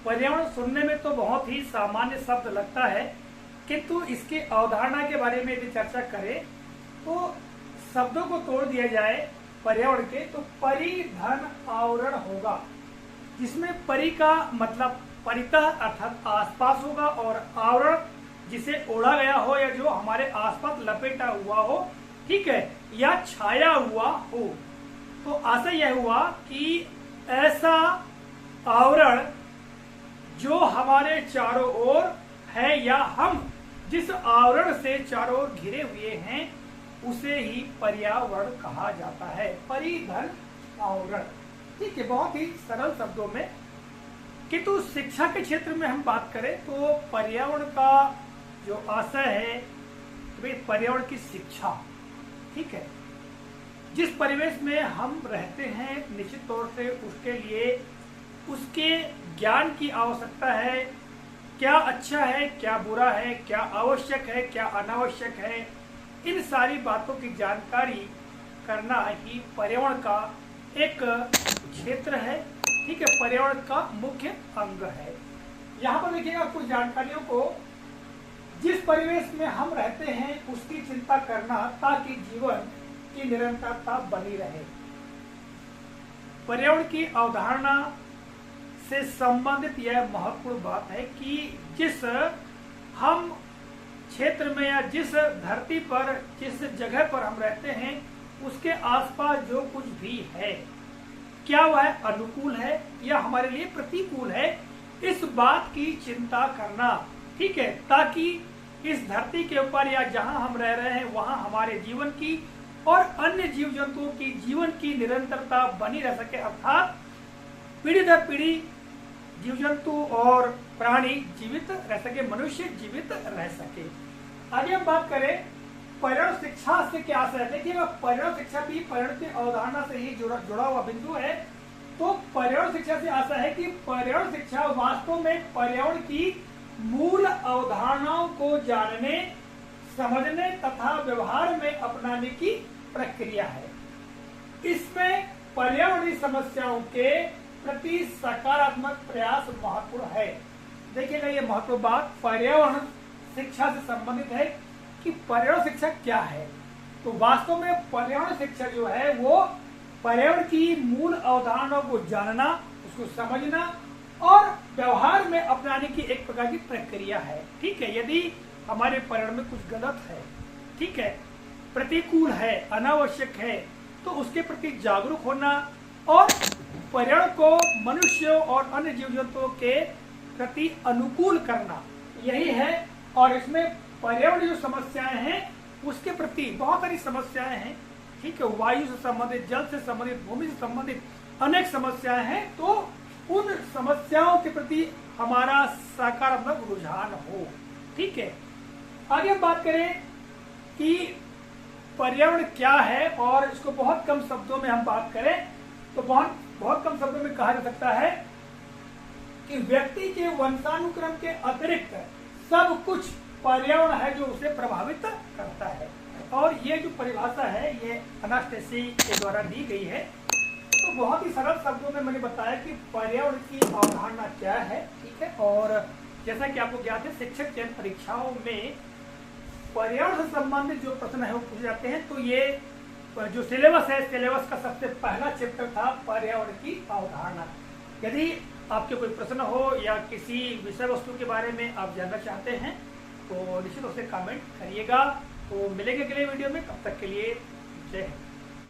पर्यावरण सुनने में तो बहुत ही सामान्य शब्द लगता है, किंतु इसके अवधारणा के बारे में यदि चर्चा करें तो शब्दों को तोड़ दिया जाए पर्यावरण के तो परिधन आवरण होगा, जिसमें परि का मतलब परितः अर्थात आसपास होगा और आवरण जिसे ओढ़ा गया हो या जो हमारे आसपास लपेटा हुआ हो, ठीक है, या छाया हुआ हो। तो आशा यह हुआ कि ऐसा आवरण जो हमारे चारों ओर है या हम जिस आवरण से चारों ओर घिरे हुए हैं उसे ही पर्यावरण कहा जाता है, परिधन आवरण। ठीक है, बहुत ही सरल शब्दों में। किंतु शिक्षा के क्षेत्र में हम बात करें तो पर्यावरण का जो आशय है तो पर्यावरण की शिक्षा, ठीक है, जिस परिवेश में हम रहते हैं निश्चित तौर से उसके लिए उसके ज्ञान की आवश्यकता है। क्या अच्छा है, क्या बुरा है, क्या आवश्यक है, क्या अनावश्यक है, इन सारी बातों की जानकारी करना ही पर्यावरण का एक क्षेत्र है। ठीक है, पर्यावरण का मुख्य अंग है। यहाँ पर देखिएगा कुछ जानकारियों को, जिस परिवेश में हम रहते हैं उसकी चिंता करना ताकि जीवन की निरंतरता बनी रहे। पर्यावरण की अवधारणा से संबंधित यह महत्वपूर्ण बात है कि जिस हम क्षेत्र में या जिस धरती पर जिस जगह पर हम रहते हैं उसके आसपास जो कुछ भी है, क्या वह अनुकूल है या हमारे लिए प्रतिकूल है, इस बात की चिंता करना, ठीक है, ताकि इस धरती के ऊपर या जहां हम रह रहे हैं वहां हमारे जीवन की और अन्य जीव जंतुओं की जीवन की निरंतरता बनी रह सके, अर्थात पीढ़ी दर पीढ़ी जीव जंतु और प्राणी जीवित रह सके, मनुष्य जीवित रह सके। आगे हम बात करें पर्यावरण शिक्षा से क्या आशय है। देखिएगा, पर्यावरण शिक्षा भी पर्यावरण की अवधारणा से ही जुड़ा हुआ बिंदु है। तो पर्यावरण शिक्षा से आशय है कि पर्यावरण शिक्षा वास्तव में पर्यावरण की मूल अवधारणाओं को जानने, समझने तथा व्यवहार में अपनाने की प्रक्रिया है। इसमें पर्यावरणीय समस्याओं के प्रति सकारात्मक प्रयास महत्वपूर्ण है। देखिएगा, ये महत्वपूर्ण बात पर्यावरण शिक्षा से संबंधित है कि पर्यावरण शिक्षा क्या है। तो वास्तव में पर्यावरण शिक्षा जो है वो पर्यावरण की मूल अवधारणाओं को जानना, उसको समझना और व्यवहार में अपनाने की एक प्रकार की प्रक्रिया है। ठीक है, यदि हमारे पर्यावरण में कुछ गलत है, ठीक है, प्रतिकूल है, अनावश्यक है, तो उसके प्रति जागरूक होना और पर्यावरण को मनुष्यों और अन्य जीव जंतुओं के प्रति अनुकूल करना, यही है। और इसमें पर्यावरण जो समस्याएं हैं उसके प्रति बहुत सारी समस्याएं हैं, ठीक है, वायु से संबंधित, जल से संबंधित, भूमि से संबंधित अनेक समस्याएं हैं। तो उन समस्याओं के प्रति हमारा सकारात्मक रुझान हो। ठीक है, आगे हम बात करें कि पर्यावरण क्या है और इसको बहुत कम शब्दों में हम बात करें तो बहुत कम शब्दों में कहा जा सकता है कि व्यक्ति के वंशानुक्रम के अतिरिक्त सब कुछ पर्यावरण है जो उसे प्रभावित करता है। और ये जो परिभाषा है ये अनास्टेसी के द्वारा दी गई है। तो बहुत ही सरल शब्दों में मैंने बताया कि पर्यावरण की अवधारणा क्या है। ठीक है, और जैसा कि आपको ज्ञात है शिक्षक चयन परीक्षाओं में पर्यावरण से संबंधित जो प्रश्न है वो पूछे जाते हैं। तो ये जो सिलेबस है, सिलेबस का सबसे पहला चैप्टर था पर्यावरण की अवधारणा। यदि आपके कोई प्रश्न हो या किसी विषय वस्तु के बारे में आप जानना चाहते हैं तो निश्चित रूप से कमेंट करिएगा। तो मिलेंगे अगले वीडियो में, तब तक के लिए जय हिंद।